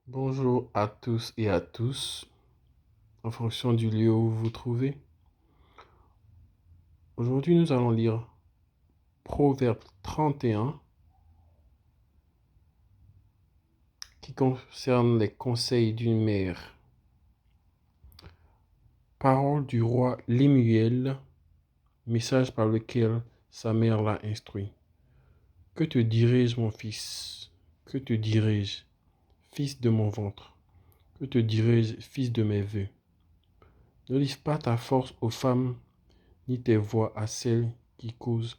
Bonjour à tous et à tous, en fonction du lieu où vous vous trouvez. Aujourd'hui, nous allons lire Proverbe 31 qui concerne les conseils d'une mère. Parole du roi Lemuel, message par lequel sa mère l'a instruit. Que te dirai-je, mon fils? Que te dirai-je, fils de mon ventre? Que te dirai-je, fils de mes vœux? Ne livre pas ta force aux femmes, ni tes voix à celles qui causent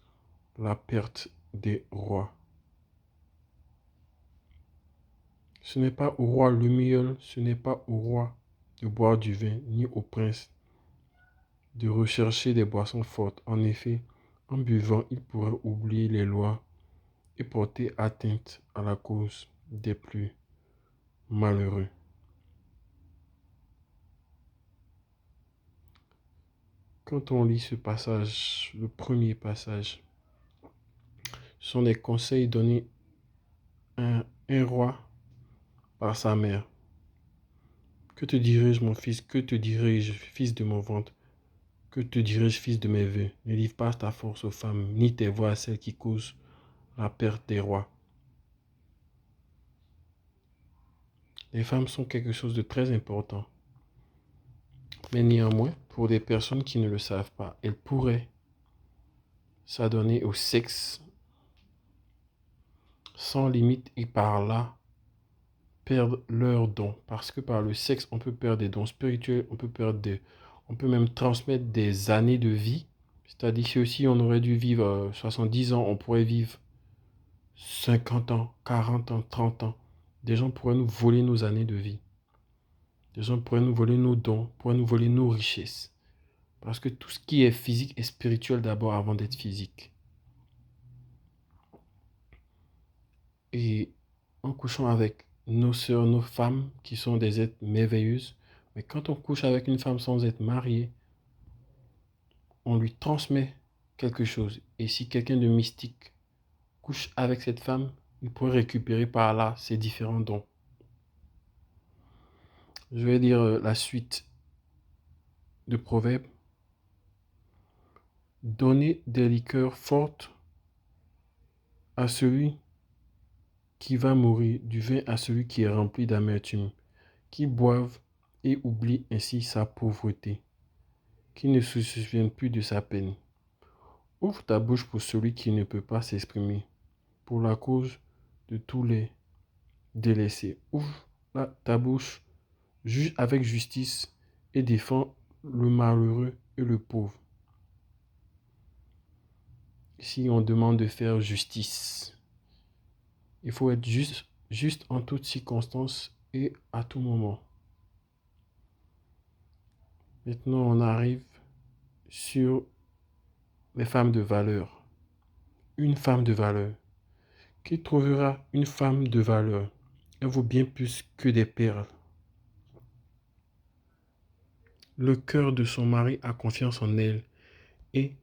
la perte des rois. Ce n'est pas au roi Lemuel, ce n'est pas au roi de boire du vin, ni au prince de rechercher des boissons fortes. En effet, en buvant, il pourrait oublier les lois et porter atteinte à la cause des plus malheureux. Quand on lit ce passage, le premier passage, ce sont des conseils donnés à un roi par sa mère. Que te dirai-je, mon fils? Que te dirai-je, fils de mon ventre? Que te dirai-je, fils de mes vœux? Ne livre pas ta force aux femmes, ni tes voix à celles qui causent la perte des rois. Les femmes sont quelque chose de très important. Mais néanmoins, pour des personnes qui ne le savent pas, elles pourraient s'adonner au sexe sans limite et par là perdre leurs dons. Parce que par le sexe, on peut perdre des dons spirituels, on peut même transmettre des années de vie. C'est-à-dire que si on aurait dû vivre 70 ans, on pourrait vivre 50 ans, 40 ans, 30 ans. Des gens pourraient nous voler nos années de vie. Des gens pourraient nous voler nos dons, pourraient nous voler nos richesses. Parce que tout ce qui est physique est spirituel d'abord avant d'être physique. Et en couchant avec nos sœurs, nos femmes, qui sont des êtres merveilleuses, mais quand on couche avec une femme sans être marié, on lui transmet quelque chose. Et si quelqu'un de mystique couche avec cette femme, il pourrait récupérer par là ses différents dons. Je vais dire la suite de Proverbes. Donnez des liqueurs fortes à celui qui va mourir, du vin à celui qui est rempli d'amertume, qui boive et oublie ainsi sa pauvreté, qui ne se souvienne plus de sa peine. Ouvre ta bouche pour celui qui ne peut pas s'exprimer, pour la cause de tous les délaissés. Ouvre ta bouche, juge avec justice et défends le malheureux et le pauvre. Si on demande de faire justice, il faut être juste en toutes circonstances et à tout moment. Maintenant, on arrive sur les femmes de valeur. Une femme de valeur. Qui trouvera une femme de valeur? Elle vaut bien plus que des perles. Le cœur de son mari a confiance en elle et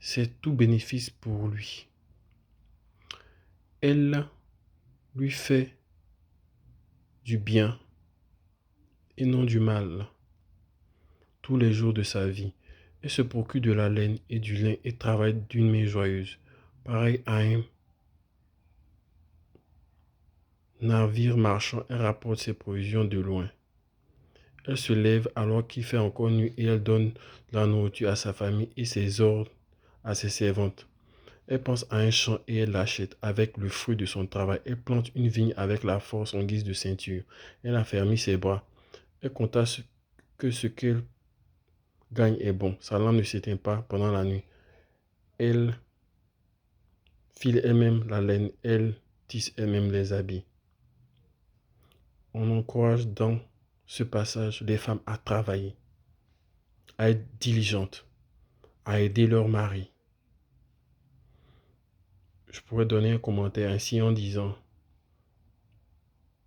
c'est tout bénéfice pour lui. Elle lui fait du bien et non du mal tous les jours de sa vie. Elle se procure de la laine et du lin et travaille d'une main joyeuse. Pareil à un navire marchand, elle rapporte ses provisions de loin. Elle se lève alors qu'il fait encore nuit et elle donne de la nourriture à sa famille et ses ordres à ses servantes. Elle pense à un champ et elle l'achète avec le fruit de son travail. Elle plante une vigne avec la force en guise de ceinture. Elle a fermé ses bras. Elle compta que ce qu'elle gagne est bon. Sa lampe ne s'éteint pas pendant la nuit. Elle file elle-même la laine. Elle tisse elle-même les habits. On encourage dans ce passage les femmes à travailler, à être diligentes, à aider leur mari. Je pourrais donner un commentaire ainsi en disant,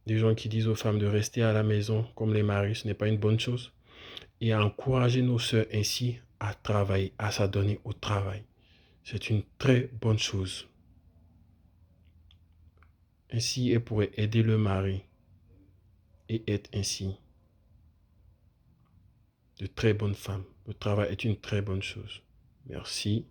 des gens qui disent aux femmes de rester à la maison comme les maris, ce n'est pas une bonne chose. Et à encourager nos sœurs ainsi à travailler, à s'adonner au travail. C'est une très bonne chose. Ainsi, elles pourraient aider le mari et être ainsi de très bonnes femmes. Le travail est une très bonne chose. Merci.